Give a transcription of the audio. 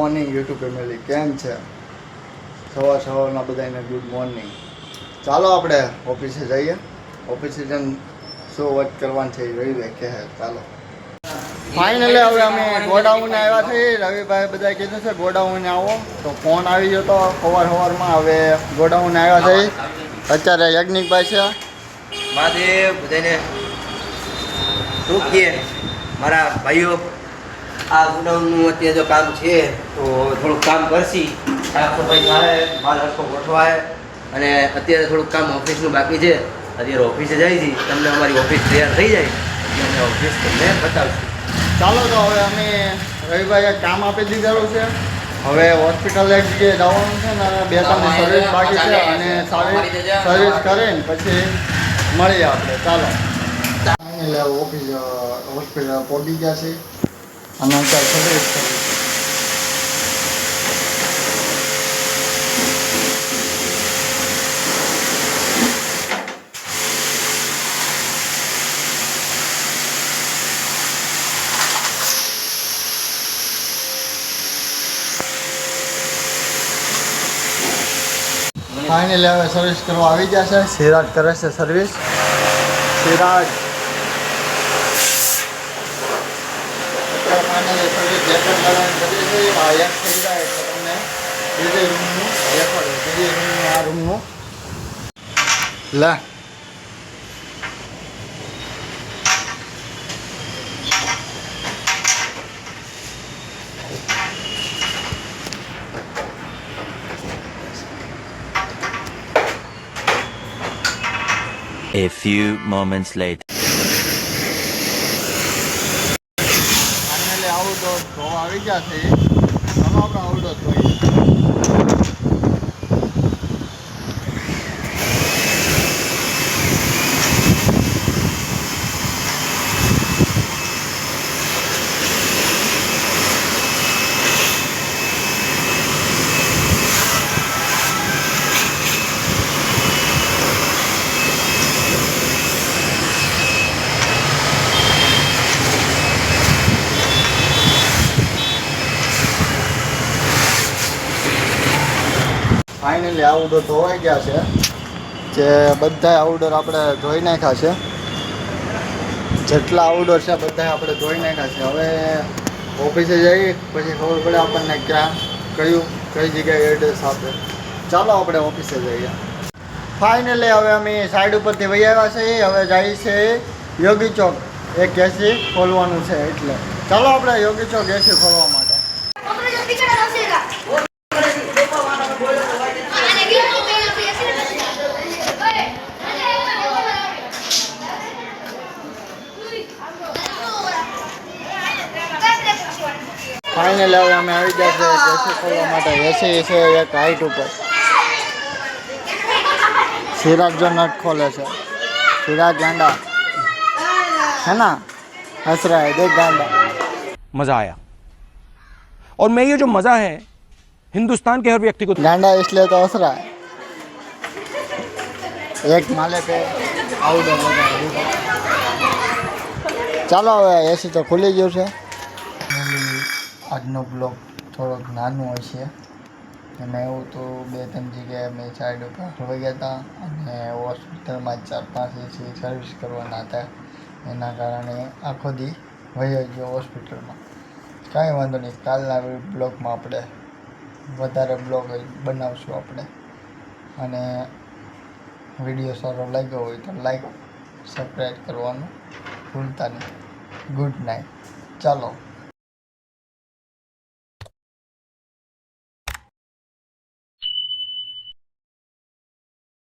Morning YouTube family, કેમ છે? સવારના બધાને ગુડ મોર્નિંગ. ચાલો આપણે ઓફિસે જઈએ. ઓફિસે જઈને શું વર્ક કરવાનું છે એ રવિભાઈ કહે. ચાલો ફાઇનલી હવે અમે ગોડાઉને આવ્યા છીએ. રવિભાઈ બધા કીધું છે ગોડાઉને આવો, તો ફોન આવી ગયો તો સવારમાં. હવે ગોડાઉને આવ્યા છીએ. અત્યારે યજ્ઞિકભાઈ છે. મહાદેવ બધાને શું કહે મારા ભાઈઓ. આ ગોડાઉનનું અત્યારે જો કામ છે તો થોડુંક કામ કરશી. સાફ સફાઈ થાય, માલ હરખો ગોઠવાય, અને અત્યારે થોડુંક કામ ઓફિસનું બાકી છે. અત્યારે ઓફિસે જાય છે. તમને અમારી ઓફિસ તૈયાર થઈ જાય એટલે અમે ઓફિસ તમને બતાવશું. ચાલો તો હવે અમે રવિભાઈએ કામ આપી દીધેલું છે. હવે હોસ્પિટલ એક જગ્યાએ જવાનું છે ને 2-3 સર્વિસ બાકી છે, અને સર્વિસ કરીને પછી મળીએ આપણે. ચાલો એટલે ઓફિસ હોસ્પિટલ પહોંચી ગયા છે અને અત્યારે સર્વિસ કરી. ફાઇનલી હવે સર્વિસ કરવા આવી ગયા છે. સિરાજ કરે છે service. Siraj finally service record કરવાની કરી છે. આ એક થઈ જાય એટલે તમને બીજી રૂમનું રેકોર્ડ, બીજી રૂમનું આ રૂમનું લે. A few moments later. Finally outdoor ધોવા આવી ગયા છે. ચાલો આપણે આઉટડોર ધોઈએ. ફાઇનલી આઉટડોર ધોવાઈ ગયા છે. જે બધા આઉટડોર આપણે ધોઈ નાખ્યા છે. જેટલા આઉટડોર છે બધા આપણે ધોઈ નાખ્યા છે. હવે ઓફિસે જઈએ પછી ખબર પડે આપણને ક્યાં કઈ જગ્યાએ એડ્રેસ આપે. ચાલો આપણે ઓફિસે જઈએ. ફાઇનલી હવે અમે સાઈડ ઉપરથી વહી આવ્યા છીએ. હવે જાય છે યોગી ચોક. એક એસી ખોલવાનું છે એટલે ચાલો આપણે યોગી ચોક એસી ખોલવા માટે. ફાઇનલી હવે અમે આવી ગયા છે એસી ખોલવા માટે. એસી છે એક હાઈટ ઉપર. સિરાજ જો નટ ખોલે છે. सिराज गांडा है ना, हंस रहा है, देख गांडा। मजा आया और मैं ये जो मजा है हिंदुस्तान के हर व्यक्ति को गांडा इसलिए तो हंस रहा है। एक माले पे आउटडोर लगा। ચાલો હવે એસી તો ખુલી ગયું છે. આજનો બ્લોગ થોડોક નાનો હશે. એમાં એવું તો 2-3 જગ્યાએ મેં સાઈડ ઉપર ફરવા ગયા હતા અને હોસ્પિટલમાં 4-5 એસી સર્વિસ કરવાના હતા. એના કારણે આખો દી વહી ગયો હોસ્પિટલમાં. કાંઈ વાંધો નહીં, કાલના બ્લોગમાં આપણે વધારે બ્લોગ બનાવશું આપણે. અને વિડીયો સારો લાગ્યો હોય તો લાઈક સબસ્ક્રાઈબ કરવાનું ભૂલતા નહીં. Good night. ચાલો.